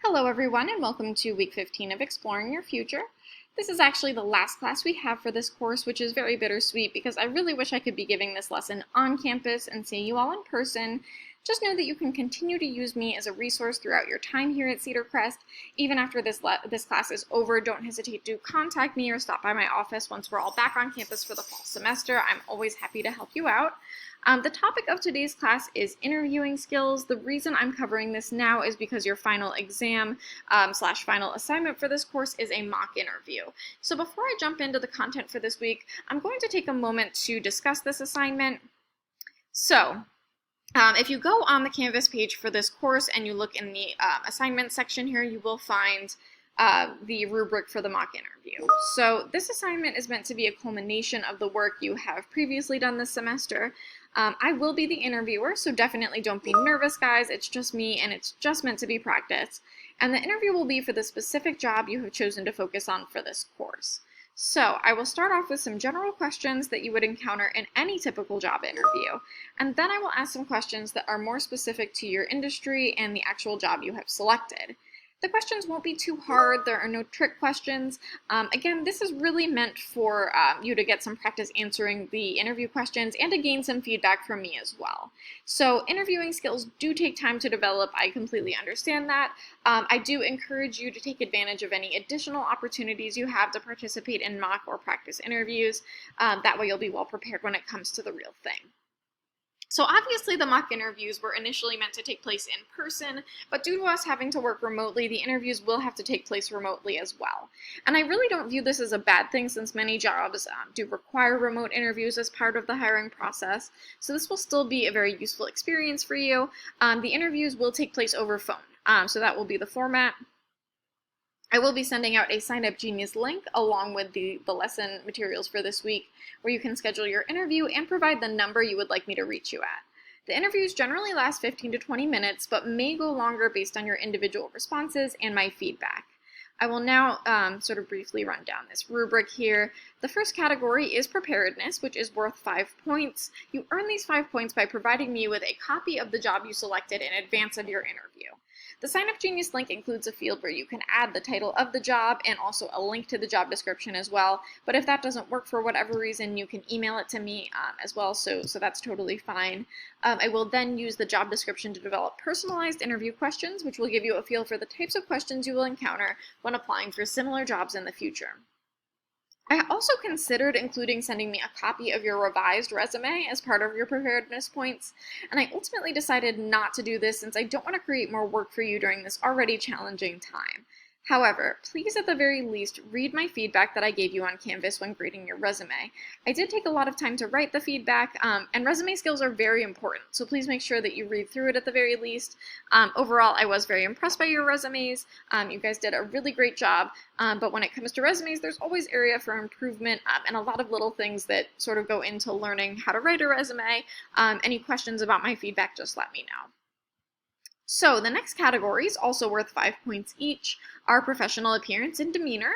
Hello everyone and welcome to week 15 of Exploring Your Future. This is actually the last class we have for this course, which is very bittersweet because I really wish I could be giving this lesson on campus and seeing you all in person. Just know that you can continue to use me as a resource throughout your time here at Cedar Crest. Even after this class is over, don't hesitate to contact me or stop by my office once we're all back on campus for the fall semester. I'm always happy to help you out. The topic of today's class is interviewing skills. The reason I'm covering this now is because your final exam slash final assignment for this course is a mock interview. So before I jump into the content for this week, I'm going to take a moment to discuss this assignment. So, if you go on the Canvas page for this course and you look in the assignment section here, you will find the rubric for the mock interview. So this assignment is meant to be a culmination of the work you have previously done this semester. I will be the interviewer, so definitely don't be nervous, guys. It's just me, and it's just meant to be practice. And the interview will be for the specific job you have chosen to focus on for this course. So I will start off with some general questions that you would encounter in any typical job interview, and then I will ask some questions that are more specific to your industry and the actual job you have selected. The questions won't be too hard. There are no trick questions. Again, this is really meant for you to get some practice answering the interview questions and to gain some feedback from me as well. So interviewing skills do take time to develop. I completely understand that. I do encourage you to take advantage of any additional opportunities you have to participate in mock or practice interviews. That way you'll be well prepared when it comes to the real thing. So obviously the mock interviews were initially meant to take place in person, but due to us having to work remotely, the interviews will have to take place remotely as well. And I really don't view this as a bad thing since many jobs do require remote interviews as part of the hiring process. So this will still be a very useful experience for you. The interviews will take place over phone, so that will be the format. I will be sending out a Sign Up Genius link along with the lesson materials for this week, where you can schedule your interview and provide the number you would like me to reach you at. The interviews generally last 15 to 20 minutes, but may go longer based on your individual responses and my feedback. I will now sort of briefly run down this rubric here. The first category is preparedness, which is worth 5 points. You earn these 5 points by providing me with a copy of the job you selected in advance of your interview. The Sign Up Genius link includes a field where you can add the title of the job and also a link to the job description as well. But if that doesn't work for whatever reason, you can email it to me as well, so that's totally fine. I will then use the job description to develop personalized interview questions, which will give you a feel for the types of questions you will encounter when applying for similar jobs in the future. I also considered including sending me a copy of your revised resume as part of your preparedness points, and I ultimately decided not to do this since I don't want to create more work for you during this already challenging time. However, please at the very least read my feedback that I gave you on Canvas when grading your resume. I did take a lot of time to write the feedback, and resume skills are very important, so please make sure that you read through it at the very least. Overall, I was very impressed by your resumes. You guys did a really great job, but when it comes to resumes, there's always area for improvement and a lot of little things that sort of go into learning how to write a resume. Any questions about my feedback, just let me know. So the next categories, also worth 5 points each, are professional appearance and demeanor,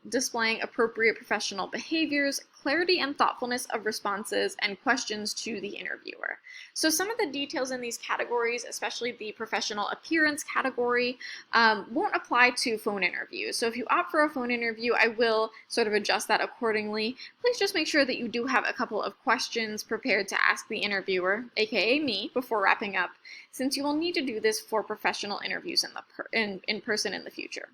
displaying appropriate professional behaviors, clarity and thoughtfulness of responses, and questions to the interviewer. So some of the details in these categories, especially the professional appearance category, won't apply to phone interviews. So if you opt for a phone interview, I will sort of adjust that accordingly. Please just make sure that you do have a couple of questions prepared to ask the interviewer, aka me, before wrapping up, since you will need to do this for professional interviews in person in the future.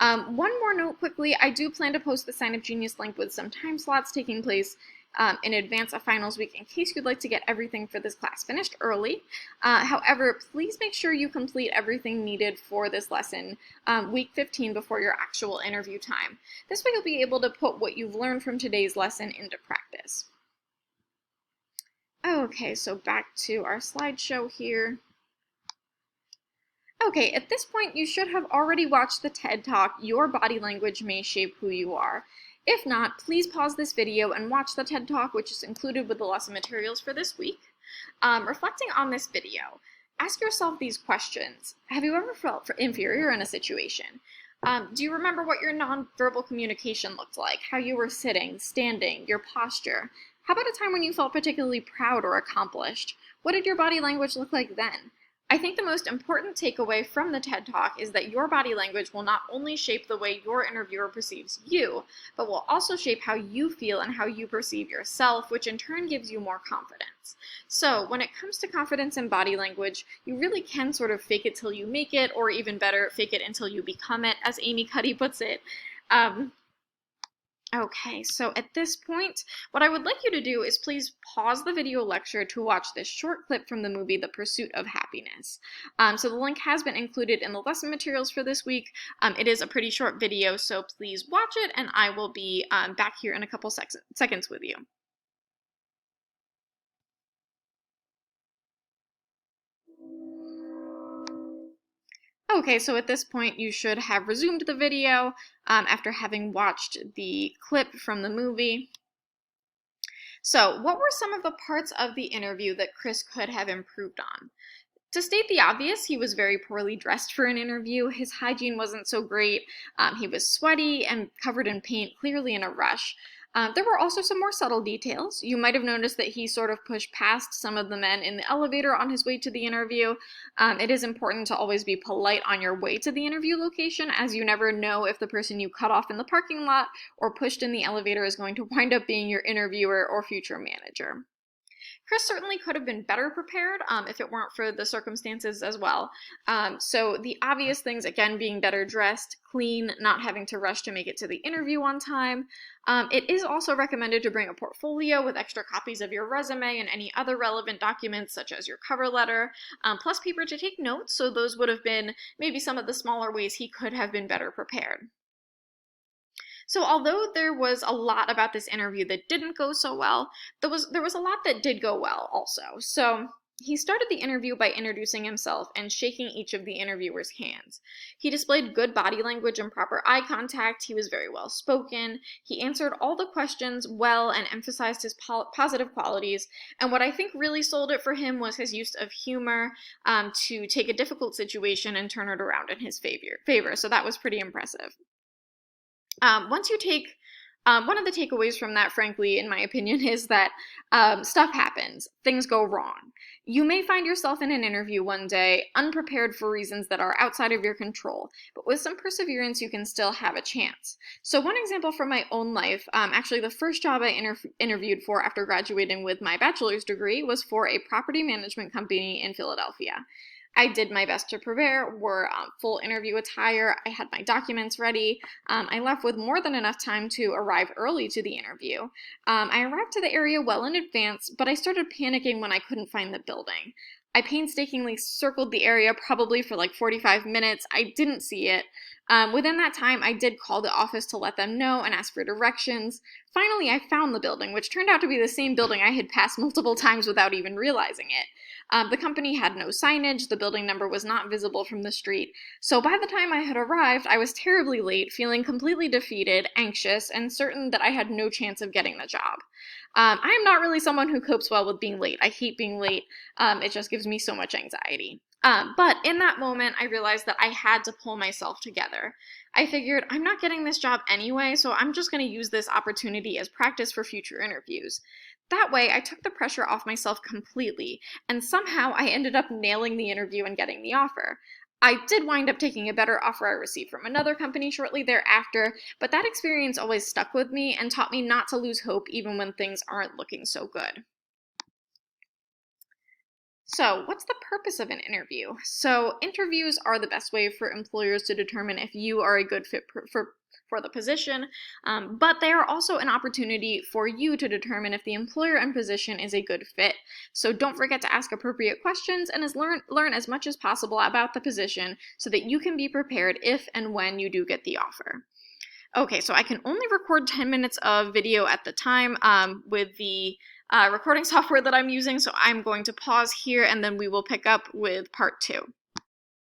One more note quickly, I do plan to post the Sign Up Genius link with some time slots taking place in advance of finals week in case you'd like to get everything for this class finished early. However, please make sure you complete everything needed for this lesson week 15 before your actual interview time. This way you'll be able to put what you've learned from today's lesson into practice. Okay, so back to our slideshow here. Okay, at this point you should have already watched the TED Talk, Your Body Language May Shape Who You Are. If not, please pause this video and watch the TED Talk, which is included with the lesson materials for this week. Reflecting on this video, ask yourself these questions. Have you ever felt inferior in a situation? Do you remember what your nonverbal communication looked like, how you were sitting, standing, your posture? How about a time when you felt particularly proud or accomplished? What did your body language look like then? I think the most important takeaway from the TED Talk is that your body language will not only shape the way your interviewer perceives you, but will also shape how you feel and how you perceive yourself, which in turn gives you more confidence. So when it comes to confidence and body language, you really can sort of fake it till you make it, or even better, fake it until you become it, as Amy Cuddy puts it. Okay, so at this point, what I would like you to do is please pause the video lecture to watch this short clip from the movie The Pursuit of Happiness. So the link has been included in the lesson materials for this week. It is a pretty short video, so please watch it, and I will be back here in a couple seconds with you. Okay, so at this point you should have resumed the video after having watched the clip from the movie. So what were some of the parts of the interview that Chris could have improved on? To state the obvious, he was very poorly dressed for an interview. His hygiene wasn't so great. He was sweaty and covered in paint, clearly in a rush. There were also some more subtle details. You might have noticed that he sort of pushed past some of the men in the elevator on his way to the interview. It is important to always be polite on your way to the interview location, as you never know if the person you cut off in the parking lot or pushed in the elevator is going to wind up being your interviewer or future manager. Chris certainly could have been better prepared if it weren't for the circumstances as well. So the obvious things, again, being better dressed, clean, not having to rush to make it to the interview on time. It is also recommended to bring a portfolio with extra copies of your resume and any other relevant documents, such as your cover letter, plus paper to take notes, so those would have been maybe some of the smaller ways he could have been better prepared. So although there was a lot about this interview that didn't go so well, there was a lot that did go well also. So he started the interview by introducing himself and shaking each of the interviewers' hands. He displayed good body language and proper eye contact. He was very well spoken. He answered all the questions well and emphasized his positive qualities. And what I think really sold it for him was his use of humor to take a difficult situation and turn it around in his favor. So that was pretty impressive. Once you take, one of the takeaways from that, frankly, in my opinion, is that stuff happens. Things go wrong. You may find yourself in an interview one day, unprepared for reasons that are outside of your control, but with some perseverance, you can still have a chance. So one example from my own life, actually the first job I interviewed for after graduating with my bachelor's degree was for a property management company in Philadelphia. I did my best to prepare, wore full interview attire, I had my documents ready. I left with more than enough time to arrive early to the interview. I arrived to the area well in advance, but I started panicking when I couldn't find the building. I painstakingly circled the area probably for like 45 minutes. I didn't see it. Within that time, I did call the office to let them know and ask for directions. Finally, I found the building, which turned out to be the same building I had passed multiple times without even realizing it. The company had no signage, the building number was not visible from the street, so by the time I had arrived, I was terribly late, feeling completely defeated, anxious, and certain that I had no chance of getting the job. I am not really someone who copes well with being late. I hate being late. It just gives me so much anxiety. But in that moment, I realized that I had to pull myself together. I figured, I'm not getting this job anyway, so I'm just going to use this opportunity as practice for future interviews. That way, I took the pressure off myself completely, and somehow I ended up nailing the interview and getting the offer. I did wind up taking a better offer I received from another company shortly thereafter, but that experience always stuck with me and taught me not to lose hope even when things aren't looking so good. So, what's the purpose of an interview? So, interviews are the best way for employers to determine if you are a good fit for the position, but they are also an opportunity for you to determine if the employer and position is a good fit. So don't forget to ask appropriate questions and learn as much as possible about the position so that you can be prepared if and when you do get the offer. Okay, so I can only record 10 minutes of video at the time with the recording software that I'm using, so I'm going to pause here and then we will pick up with part 2.